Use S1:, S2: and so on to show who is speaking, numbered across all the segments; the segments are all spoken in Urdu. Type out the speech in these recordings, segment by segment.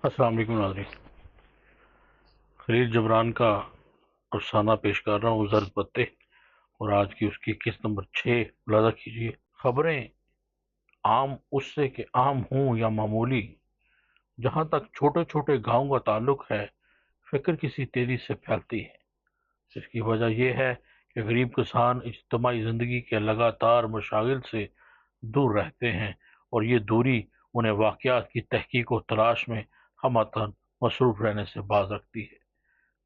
S1: السلام علیکم ناظرین، خلیل جبران کا افسانہ پیش کر رہا ہوں، زرد پتے، اور آج کی اس کی قسط نمبر 6 ملاحظہ کیجیے۔ خبریں عام اس سے کہ عام ہوں یا معمولی، جہاں تک چھوٹے چھوٹے گاؤں کا تعلق ہے، فکر کسی تیزی سے پھیلتی ہے۔ اس کی وجہ یہ ہے کہ غریب کسان اجتماعی زندگی کے لگاتار مشاغل سے دور رہتے ہیں، اور یہ دوری انہیں واقعات کی تحقیق و تلاش میں ہمہ مصروف رہنے سے باز رکھتی ہے،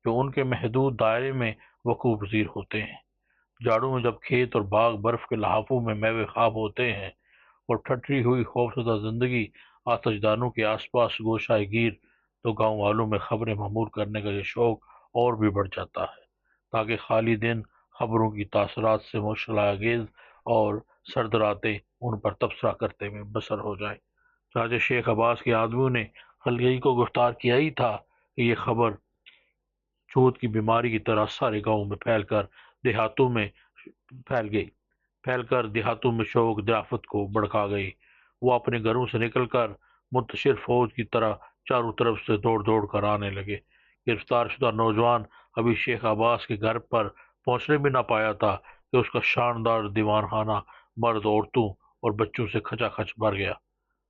S1: جو ان کے محدود دائرے میں وقوع پذیر ہوتے ہیں۔ جاڑوں میں جب کھیت اور باغ برف کے لحافوں میں میوے خواب ہوتے ہیں اور ٹھٹری ہوئی خوفزدہ زندگی آتش دانوں کے آس پاس گوشہ گیر، تو گاؤں والوں میں خبریں معمول کرنے کا یہ شوق اور بھی بڑھ جاتا ہے، تاکہ خالی دن خبروں کی تاثرات سے مشغلہ انگیز اور سرد راتیں ان پر تبصرہ کرتے میں بسر ہو جائیں۔ چنانچہ شیخ عباس کے آدمیوں نے خلگئی کو گفتار کیا ہی تھا کہ یہ خبر چوت کی بیماری کی طرح سارے گاؤں میں دیہاتوں میں پھیل کر دیہاتوں میں شوق درافت کو بڑھا گئی۔ وہ اپنے گھروں سے نکل کر منتشر فوج کی طرح چاروں طرف سے دوڑ دوڑ کر آنے لگے۔ گرفتار شدہ نوجوان ابھی شیخ عباس کے گھر پر پہنچنے بھی نہ پایا تھا کہ اس کا شاندار دیوان خانہ مرد، عورتوں اور بچوں سے کھچا کھچ بھر گیا۔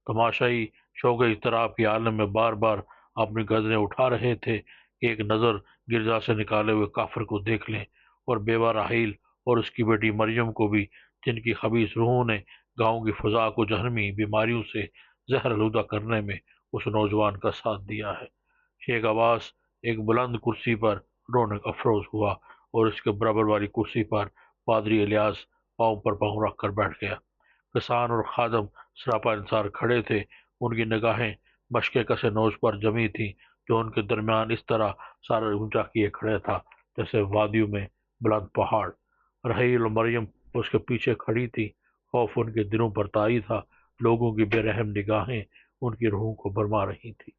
S1: تماشائی شوق اضطراب کے عالم میں بار بار اپنی گردنیں اٹھا رہے تھے کہ ایک نظر گرجا سے نکالے ہوئے کافر کو دیکھ لیں، اور بیوہ راحیل اور اس کی بیٹی مریم کو بھی، جن کی خبیث روحوں نے گاؤں کی فضا کو جہنمی بیماریوں سے زہر آلودہ کرنے میں اس نوجوان کا ساتھ دیا ہے۔ شیخ عباس ایک بلند کرسی پر رونق افروز ہوا، اور اس کے برابر والی کرسی پر پادری الیاس پاؤں پر پاؤں رکھ کر بیٹھ گیا۔ کسان اور خادم سراپا انصار کھڑے تھے، ان کی نگاہیں مشقِ کسے نوش پر جمی تھیں، جو ان کے درمیان اس طرح سارا اونچا کیے کھڑے تھا جیسے وادیوں میں بلند پہاڑ۔ رحیل اور مریم اس کے پیچھے کھڑی تھی، خوف ان کے دلوں پر طاری تھا، لوگوں کی بے رحم نگاہیں ان کی روحوں کو بھرما رہی تھی۔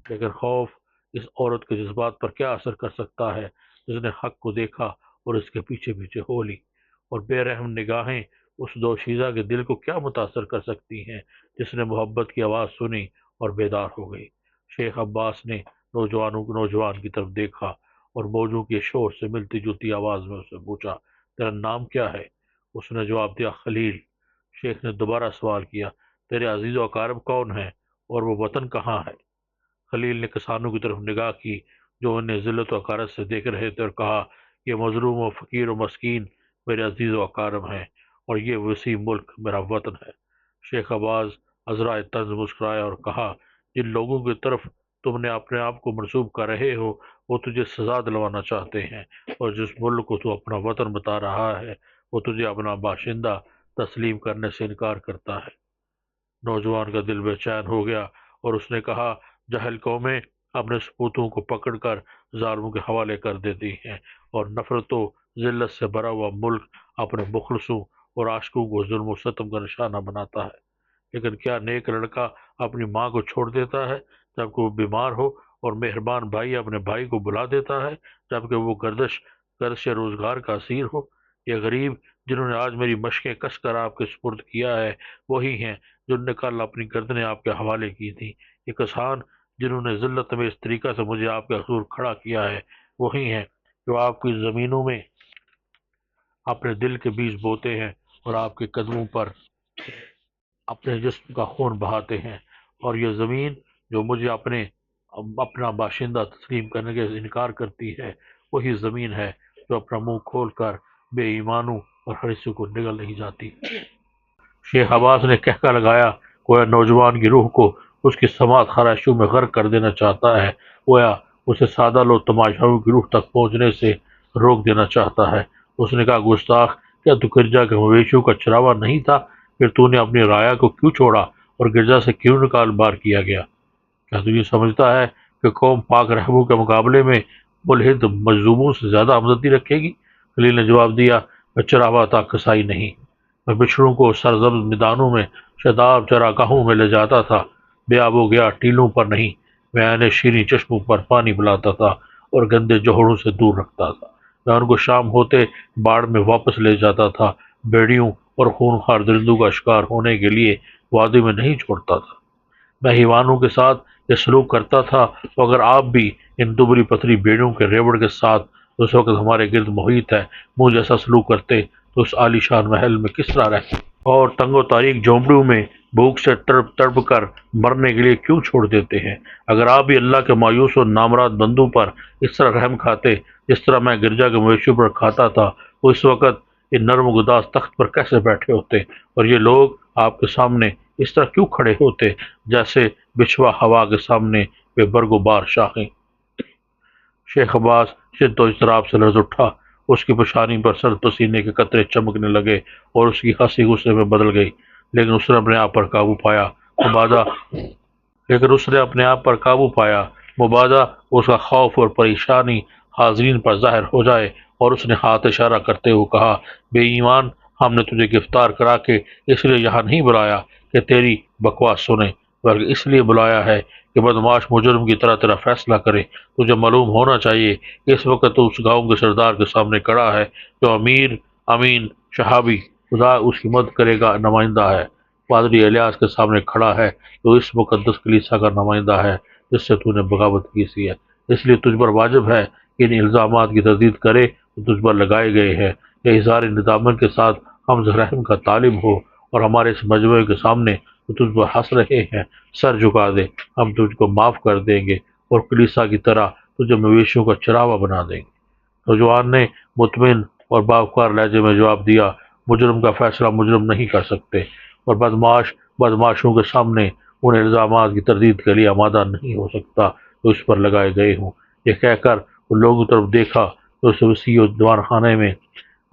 S1: لیکن خوف اس عورت کے جذبات پر کیا اثر کر سکتا ہے جس نے حق کو دیکھا اور اس کے پیچھے پیچھے ہو لی، اور بے رحم نگاہیں اس دوشیزہ کے دل کو کیا متاثر کر سکتی ہیں جس نے محبت کی آواز سنی اور بیدار ہو گئی۔ شیخ عباس نے نوجوان کی طرف دیکھا اور موجوں کے شور سے ملتی جلتی آواز میں اسے پوچھا، تیرا نام کیا ہے؟ اس نے جواب دیا، خلیل۔ شیخ نے دوبارہ سوال کیا، تیرے عزیز و اقارب کون ہیں اور وہ وطن کہاں ہے؟ خلیل نے کسانوں کی طرف نگاہ کی جو انہیں ذلت و حقارت سے دیکھ رہے تھے، اور کہا، یہ مظلوم و فقیر و مسکین میرے عزیز و اقارب ہیں، اور یہ وسیع ملک میرا وطن ہے۔ شیخ عباس عذرائے طنز مسکرایا اور کہا، جن لوگوں کی طرف تم نے اپنے آپ کو منسوب کر رہے ہو وہ تجھے سزا دلوانا چاہتے ہیں، اور جس ملک کو تو اپنا وطن بتا رہا ہے وہ تجھے اپنا باشندہ تسلیم کرنے سے انکار کرتا ہے۔ نوجوان کا دل بے چین ہو گیا اور اس نے کہا، جاہل قومیں اپنے سپوتوں کو پکڑ کر ظالموں کے حوالے کر دیتی ہیں، اور نفرت و ذلت سے بھرا ہوا ملک اپنے مخلصوں اور عاشقوں کو ظلم و ستم کا نشانہ بناتا ہے۔ لیکن کیا نیک لڑکا اپنی ماں کو چھوڑ دیتا ہے جبکہ وہ بیمار ہو، اور مہربان بھائی اپنے بھائی کو بلا دیتا ہے جبکہ وہ گردش روزگار کا اسیر ہو؟ یہ غریب جنہوں نے آج میری مشقیں کس کر آپ کے سپرد کیا ہے وہی ہیں جنہوں نے کل اپنی گردنیں آپ کے حوالے کی تھیں۔ یہ کسان جنہوں نے ذلت میں اس طریقہ سے مجھے آپ کے حضور کھڑا کیا ہے وہی ہیں جو آپ کی زمینوں میں اپنے دل کے بیج بوتے ہیں اور آپ کے قدموں پر اپنے جسم کا خون بہاتے ہیں، اور یہ زمین جو مجھے اپنا باشندہ تسلیم کرنے کے انکار کرتی ہے وہی زمین ہے جو اپنا منہ کھول کر بے ایمانوں اور حریصوں کو نگل نہیں جاتی۔ شیخ عباس نے کہکا لگایا، گویا نوجوان کی روح کو اس کی سماعت خراشیوں میں غرق کر دینا چاہتا ہے، گویا اسے سادہ لو تماشاؤں کی روح تک پہنچنے سے روک دینا چاہتا ہے۔ اس نے کہا، گستاخ، کیا تو گرجا کے مویشیوں کا چراوا نہیں تھا؟ پھر تو نے اپنی رایا کو کیوں چھوڑا اور گرجا سے کیوں نکال بار کیا گیا؟ کیا تو یہ سمجھتا ہے کہ قوم پاک رحموں کے مقابلے میں ملحد مجذوبوں سے زیادہ ہمدردی رکھے گی؟ خلیل نے جواب دیا، میں چراوا تھا، کسائی نہیں۔ میں بچڑوں کو سرسبز میدانوں میں شاداب چراگاہوں میں لے جاتا تھا، بے آب و گیا ٹیلوں پر نہیں، میں انہیں شیریں چشموں پر پانی پلاتا تھا اور گندے جوہڑوں سے دور رکھتا تھا۔ میں ان کو شام ہوتے باڑ میں واپس لے جاتا تھا، بیڑیوں اور خونخوار درندوں کا شکار ہونے کے لیے وادی میں نہیں چھوڑتا تھا۔ میں حیوانوں کے ساتھ یہ سلوک کرتا تھا، تو اگر آپ بھی ان دبلی پتلی بیڑیوں کے ریوڑ کے ساتھ اس وقت ہمارے گرد محیط ہے منہ جیسا سلوک کرتے تو اس عالی شان محل میں کس طرح رہتے، اور تنگ و تاریک جھونپڑیوں میں بھوک سے تڑپ تڑپ کر مرنے کے لیے کیوں چھوڑ دیتے ہیں؟ اگر آپ بھی اللہ کے مایوس اور نامراد بندوں پر اس طرح رحم کھاتے جس طرح میں گرجا کے مویشیوں پر کھاتا تھا، تو اس وقت ان نرم و گداز تخت پر کیسے بیٹھے ہوتے، اور یہ لوگ آپ کے سامنے اس طرح کیوں کھڑے ہوتے جیسے بچھوا ہوا کے سامنے بے برگ و بار شاخیں؟ شیخ عباس شد و اضطراب سے لرز اٹھا، اس کی پیشانی پر سرد پسینے کے قطرے چمکنے لگے اور اس کی ہنسی غصے میں بدل گئی، لیکن اس نے اپنے آپ پر قابو پایا۔ مبادہ لیکن اس نے اپنے آپ پر قابو پایا مبادہ اس کا خوف اور پریشانی حاضرین پر ظاہر ہو جائے، اور اس نے ہاتھ اشارہ کرتے ہوئے کہا، بے ایمان، ہم نے تجھے گرفتار کرا کے اس لیے یہاں نہیں بلایا کہ تیری بکواس سنے، بلکہ اس لیے بلایا ہے کہ بدمعاش مجرم کی طرح تیرا فیصلہ کرے۔ تجھے معلوم ہونا چاہیے کہ اس وقت تو اس گاؤں کے سردار کے سامنے کھڑا ہے جو امیر امین شہابی خدا اس کی مدد کرے گا نمائندہ ہے، پادری الیاس کے سامنے کھڑا ہے جو اس مقدس کلیسا کا نمائندہ ہے جس سے تو نے بغاوت کی سی ہے۔ اس لیے تجھ پر واجب ہے کہ ان الزامات کی تردید کرے جو تجھ پر لگائے گئے ہیں، کہ اظہار ندامت کے ساتھ ہم رحم کا طالب ہو، اور ہمارے اس مجموعے کے سامنے جو تجھ پر ہنس رہے ہیں سر جھکا دے، ہم تجھ کو معاف کر دیں گے اور کلیسا کی طرح تجھے مویشیوں کا چراوا بنا دیں گے۔ نوجوان نے مطمئن اور باوقار لہجے میں جواب دیا، مجرم کا فیصلہ مجرم نہیں کر سکتے، اور بدمعاش بدمعاشوں کے سامنے ان الزامات کی تردید کے لیے آمادہ نہیں ہو سکتا جو اس پر لگائے گئے ہوں۔ یہ کہہ کر ان لوگوں کی طرف دیکھا جو اس وسیع و دیوان خانے میں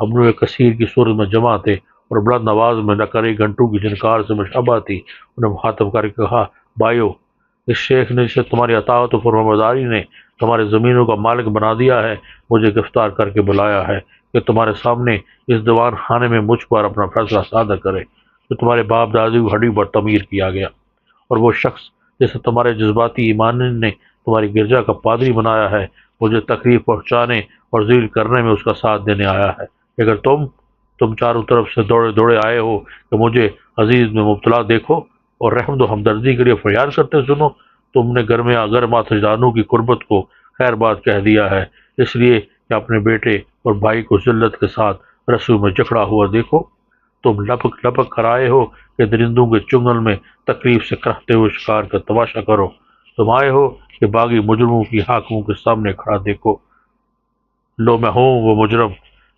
S1: ابنو کثیر کی صورت میں جمع تھے اور بلند آواز میں نکرے گھنٹوں کی جھنکار سے مشابہ تھی۔ انہیں مخاطب کر کے کہا، بھائیو، اس شیخ نے جسے تمہاری اطاعت و فرمانبرداری نے تمہارے زمینوں کا مالک بنا دیا ہے، مجھے گرفتار کر کے بلایا ہے کہ تمہارے سامنے اس دیوان خانے میں مجھ پر اپنا فیصلہ صادر کرے جو تمہارے باپ دادی کی ہڈی پر تعمیر کیا گیا، اور وہ شخص جسے تمہارے جذباتی ایمان نے تمہاری گرجا کا پادری بنایا ہے مجھے تکلیف پہنچانے اور ذلیل کرنے میں اس کا ساتھ دینے آیا ہے۔ اگر تم چاروں طرف سے دوڑے دوڑے آئے ہو کہ مجھے عزیز میں مبتلا دیکھو اور رحمت و ہمدردی کے لیے فریاد کرتے سنو، تم نے اگر ماتجدانوں کی قربت کو خیر بات کہہ دیا ہے، اس لیے کہ اپنے بیٹے اور بھائی کو ذلت کے ساتھ رسول میں جکڑا ہوا دیکھو۔ تم لپک لپک کر آئے ہو کہ درندوں کے چنگل میں تکلیف سے کرہتے ہوئے شکار کا تماشا کرو، تم آئے ہو کہ باغی مجرموں کی حاکموں کے سامنے کھڑا دیکھو۔ لو، میں ہوں وہ مجرم،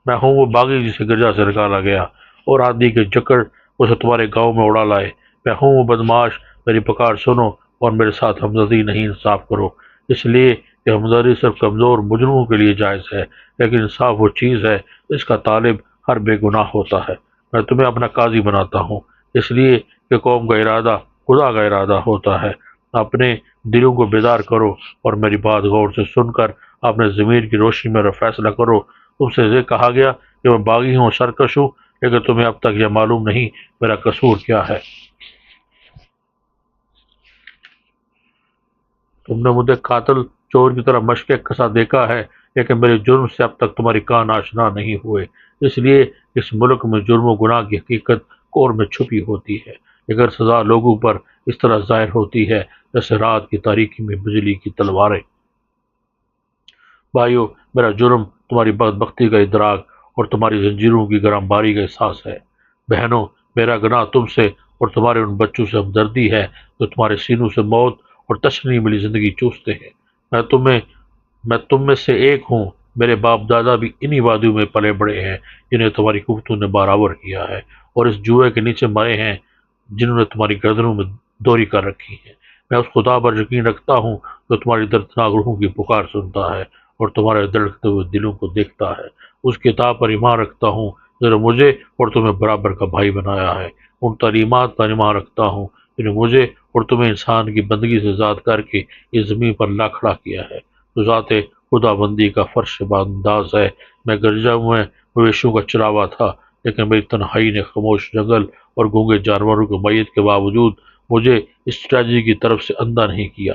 S1: میں ہوں وہ باغی جسے گرجا سے نکالا گیا اور آدھی کے جکڑ اسے تمہارے گاؤں میں اڑا لائے، میں ہوں وہ بدمعاش، میری پکار سنو اور میرے ساتھ ہمدردی نہیں انصاف کرو، اس لیے کہ ہمدردی صرف کمزور مجرموں کے لیے جائز ہے، لیکن انصاف وہ چیز ہے اس کا طالب ہر بے گناہ ہوتا ہے۔ میں تمہیں اپنا قاضی بناتا ہوں اس لیے کہ قوم کا ارادہ خدا کا ارادہ ہوتا ہے۔ اپنے دلوں کو بیدار کرو اور میری بات غور سے سن کر اپنے ضمیر کی روشنی میں فیصلہ کرو۔ تم سے یہ کہا گیا کہ میں باغی ہوں، سرکش ہوں، لیکن تمہیں اب تک یہ معلوم نہیں میرا قصور کیا ہے۔ تم نے مجھے قاتل چور کی طرح مشق کسا دیکھا ہے، لیکن میرے جرم سے اب تک تمہاری کان آشنا نہیں ہوئے، اس لیے اس ملک میں جرم و گناہ کی حقیقت کور میں چھپی ہوتی ہے، لیکن سزا لوگوں پر اس طرح ظاہر ہوتی ہے جیسے رات کی تاریکی میں بجلی کی تلواریں۔ بھائیو، میرا جرم تمہاری بدبختی کا ادراک اور تمہاری زنجیروں کی گرم باری کا احساس ہے۔ بہنوں، میرا گناہ تم سے اور تمہارے ان بچوں سے ہمدردی ہے جو تمہارے سینوں سے موت اور تشنی ملی زندگی چوستے ہیں۔ میں تم میں سے ایک ہوں، میرے باپ دادا بھی انہی وادیوں میں پلے بڑے ہیں جنہیں تمہاری کفتوں نے برابر کیا ہے، اور اس جوئے کے نیچے مرے ہیں جنہوں نے تمہاری گردنوں میں دوری کر رکھی ہے۔ میں اس خدا پر یقین رکھتا ہوں جو تمہاری دردناک روحوں کی پکار سنتا ہے اور تمہارے دھڑکتے ہوئے دلوں کو دیکھتا ہے۔ اس کتاب پر ایمان رکھتا ہوں جنہوں نے مجھے اور تمہیں برابر کا بھائی بنایا ہے۔ ان تعلیمات پر ایمان رکھتا ہوں جنہوں نے مجھے اور تمہیں انسان کی بندگی سے آزاد کر کے اس زمین پر لا کھڑا کیا ہے۔ تو ذات خدا بندی کا فرش بانداز ہے۔ میں گرجا میں مویشیوں کا چراوا تھا، لیکن میری تنہائی نے خاموش جنگل اور گونگے جانوروں کی میت کے باوجود مجھے اس ٹریجڈی کی طرف سے اندھا نہیں کیا۔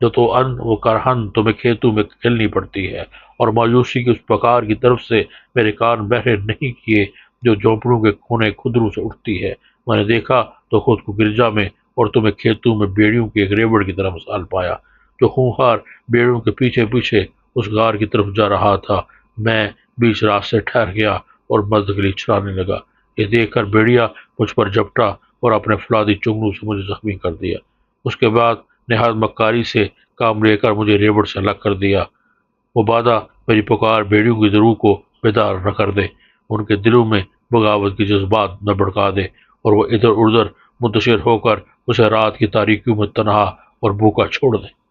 S1: جو تو ان و کرہن تمہیں کھیتوں میں کھیلنی پڑتی ہے، اور مایوسی کی اس پکار کی طرف سے میرے کان بہرے نہیں کیے جو جھونپڑوں کے کونے خدروں سے اٹھتی ہے۔ میں نے دیکھا تو خود کو گرجا میں اور تمہیں کھیتوں میں بیڑیوں کی ایک ریوڑ کی طرح مثال پایا جو خونخوار بیڑیوں کے پیچھے پیچھے اس غار کی طرف جا رہا تھا۔ میں بیچ راستے ٹھہر گیا اور مدد کے لیے چلانے لگا۔ یہ دیکھ کر بھیڑیا مجھ پر جھپٹا اور اپنے فولادی چنگلوں سے مجھے زخمی کر دیا۔ اس کے بعد نہایت مکاری سے کام لے کر مجھے ریوڑ سے الگ کر دیا۔ مبادہ میری پکار بیڑیوں کی روح کو بیدار نہ کر دے، ان کے دلوں میں بغاوت کے جذبات نہ بھڑکا دے اور وہ ادھر ادھر منتشر ہو کر اسے رات کی تاریکیوں میں تنہا اور بھوکا چھوڑ دے۔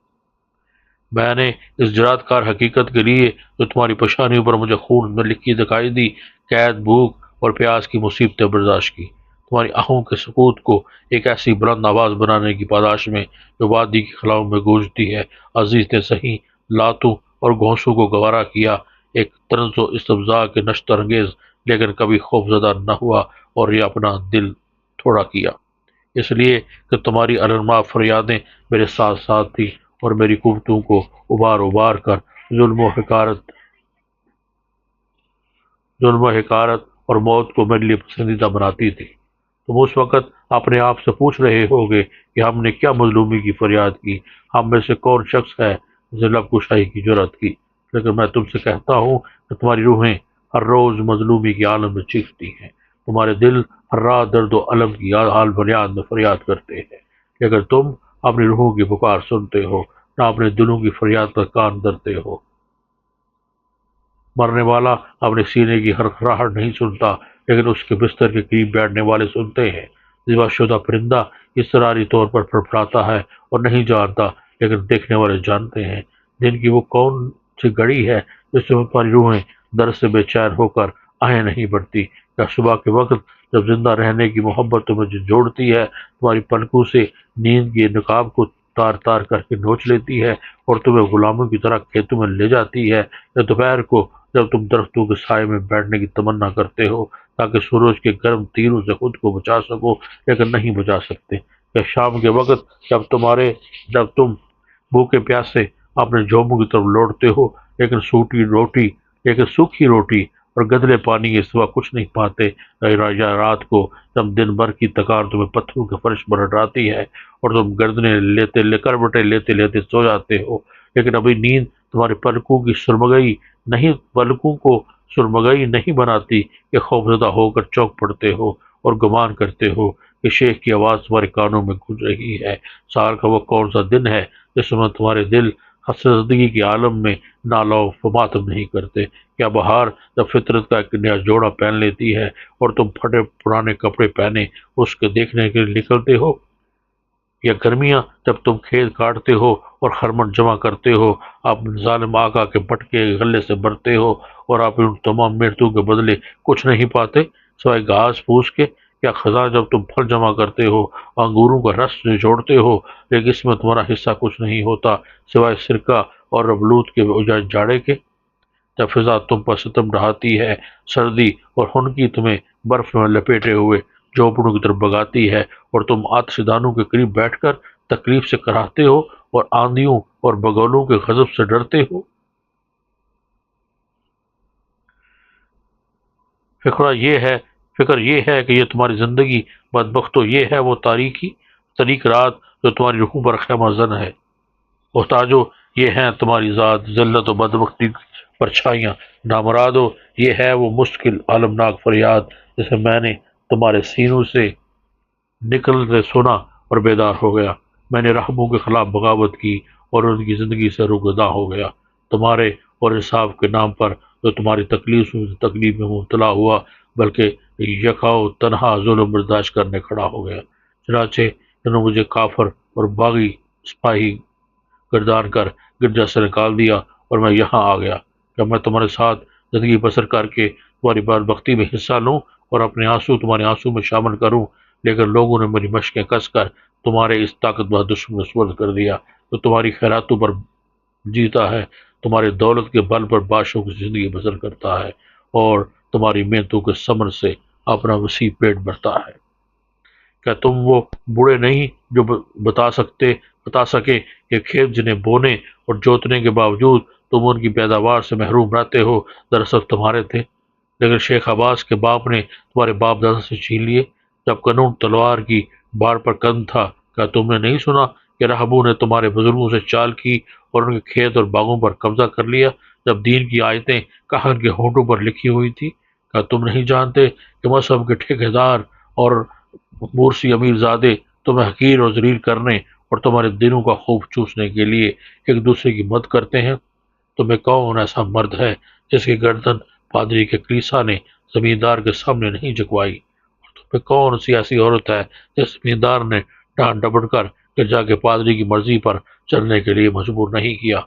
S1: میں نے اس جرات کار حقیقت کے لیے جو تمہاری پیشانیوں پر مجھے خون میں لکھی دکھائی دی، قید، بھوک اور پیاس کی مصیبتیں برداشت کی۔ تمہاری آہوں کے سکوت کو ایک ایسی بلند آواز بنانے کی پاداش میں جو وادی کی خلاؤں میں گونجتی ہے، عزیز نے صحیح لاتوں اور گھونسوں کو گوارا کیا، ایک طنز و استفزا کے نشتر انگیز، لیکن کبھی خوف زدہ نہ ہوا اور یہ اپنا دل تھوڑا کیا، اس لیے کہ تمہاری الرما فریادیں میرے ساتھ ساتھ تھی اور میری قوتوں کو ابار ابار کر ظلم و حقارت اور موت کو میرے لیے پسندیدہ بناتی تھی۔ تم اس وقت اپنے آپ سے پوچھ رہے ہوگے کہ ہم نے کیا مظلومی کی فریاد کی، ہم میں سے کون شخص ہے جس نے لب کشائی کی جرات کی، لیکن میں تم سے کہتا ہوں کہ تمہاری روحیں ہر روز مظلومی کے عالم میں چیختی ہیں، تمہارے دل ہر رات درد و الم کی حال بنیاد میں فریاد کرتے ہیں، لیکن تم اپنی روحوں کی پکار سنتے ہو، نہ اپنے دلوں کی فریاد پر کان دھرتے ہو۔ مرنے والا اپنے سینے کی ہرخراہٹ نہیں سنتا، لیکن اس کے بستر کے قریب بیٹھنے والے سنتے ہیں۔ ذبح شدہ پرندہ اضطراری طور پر پھڑپڑاتا ہے اور نہیں جانتا، لیکن دیکھنے والے جانتے ہیں۔ دن کی وہ کون سی گھڑی ہے جس میں تمہاری روحیں درد سے بے چین ہو کر آہیں نہیں بڑھتی؟ کیا صبح کے وقت جب زندہ رہنے کی محبت تمہیں جوڑتی ہے، تمہاری پلکوں سے نیند کے نقاب کو تار تار کر کے نوچ لیتی ہے اور تمہیں غلاموں کی طرح کھیتوں میں لے جاتی ہے، یا دوپہر کو جب تم درختوں کے سائے میں بیٹھنے کی تمنا کرتے ہو تاکہ سورج کے گرم تیروں سے خود کو بچا سکو، لیکن نہیں بچا سکتے؟ یا شام کے وقت جب تم بھوکے پیاسے اپنے جھوموں کی طرف لوٹتے ہو، لیکن سوکھی روٹی اور گدلے پانی کے سوا کچھ نہیں پاتے؟ یا رات کو جب دن بھر کی تکار تمہیں پتھروں کے فرش پر ہٹاتی ہے اور تم کروٹیں لیتے لیتے سو جاتے ہو، لیکن ابھی نیند تمہارے پلکوں کو سرمگئی نہیں بناتی کہ خوفزدہ ہو کر چونک پڑتے ہو اور گمان کرتے ہو کہ شیخ کی آواز تمہارے کانوں میں گونج رہی ہے۔ سال کا وہ کون سا دن ہے جس میں تمہارے دل حسردگی کے عالم میں نالہ و ماتم نہیں کرتے؟ کیا بہار جب فطرت کا ایک نیا جوڑا پہن لیتی ہے اور تم پھٹے پرانے کپڑے پہنے اس کے دیکھنے کے لیے نکلتے ہو؟ یا گرمیاں جب تم کھیت کاٹتے ہو اور خرمن جمع کرتے ہو، اپنے ظالم آقا کے بٹکے غلے سے بھرتے ہو اور آپ ان تمام محنتوں کے بدلے کچھ نہیں پاتے سوائے گھاس پھوس کے؟ یا خزاں جب تم پھل جمع کرتے ہو، انگوروں کا رس نچوڑتے ہو، لیکن اس میں تمہارا حصہ کچھ نہیں ہوتا سوائے سرکہ اور ربلوت کے جاڑے کے؟ جب فضا تم پر ستم ڈھاتی ہے، سردی اور خنکی تمہیں برف میں لپیٹے ہوئے جھونپڑوں کی طرف بگاتی ہے اور تم آتش دانوں کے قریب بیٹھ کر تکلیف سے کراہتے ہو اور آندھیوں اور بگولوں کے غضب سے ڈرتے ہو؟ فکر یہ ہے کہ یہ تمہاری زندگی بدبختو، یہ ہے وہ تاریک رات جو تمہاری روحوں پر خیمہ زن ہے۔ محتاجو، یہ ہیں تمہاری ذات، ذلت و بدبختی کی پرچھائیاں۔ نامرادو، یہ ہے وہ مشکل عالمناک فریاد جسے میں نے تمہارے سینوں سے نکلتے سنا اور بیدار ہو گیا۔ میں نے رحموں کے خلاف بغاوت کی اور ان کی زندگی سے روگرداں ہو گیا، تمہارے اور انصاف کے نام پر جو تمہاری تکلیف میں مبتلا ہوا، بلکہ یکاؤ تنہا ظلم برداشت کرنے کھڑا ہو گیا۔ چنانچہ انہوں نے مجھے کافر اور باغی سپاہی گردان کر گرجا سے نکال دیا اور میں یہاں آ گیا کہ میں تمہارے ساتھ زندگی بسر کر کے تمہاری بدبختی میں حصہ لوں اور اپنے آنسو تمہارے آنسو میں شامل کروں، لیکن لوگوں نے میری مشقیں کس کر تمہارے اس طاقتور دشمن میں سپرد کر دیا جو تمہاری خیراتوں پر جیتا ہے، تمہارے دولت کے بل پر بادشاہوں کی زندگی بسر کرتا ہے اور تمہاری محنتوں کے ثمر سے اپنا وسیع پیٹ بھرتا ہے۔ کیا تم وہ بوڑھے نہیں جو بتا سکے کہ کھیت جنہیں بونے اور جوتنے کے باوجود تم ان کی پیداوار سے محروم رہتے ہو، دراصل تمہارے تھے، لیکن شیخ عباس کے باپ نے تمہارے باپ دادا سے چھین لیے؟ جب قانون تلوار کی باڑ پر قدم تھا کیا تم نے نہیں سنا کہ رہبوں نے تمہارے بزرگوں سے چال کی اور ان کے کھیت اور باغوں پر قبضہ کر لیا جب دین کی آیتیں کہن کے ہونٹوں پر لکھی ہوئی تھی؟ کیا تم نہیں جانتے کہ مذہب کے ٹھیکیدار اور مورسی امیر زادے تمہیں حقیر اور ذلیل کرنے اور تمہارے دلوں کا خوف چوسنے کے لیے ایک دوسرے کی مدد کرتے ہیں؟ تمہیں کون ایسا مرد ہے جس کی گردن پادری کے کلیسا نے زمیندار کے سامنے نہیں جھکوائی؟ اور تمہیں کون سی ایسی عورت ہے جس زمیندار نے ڈانٹ ڈپٹ کر گرجا کے پادری کی مرضی پر چلنے کے لیے مجبور نہیں کیا؟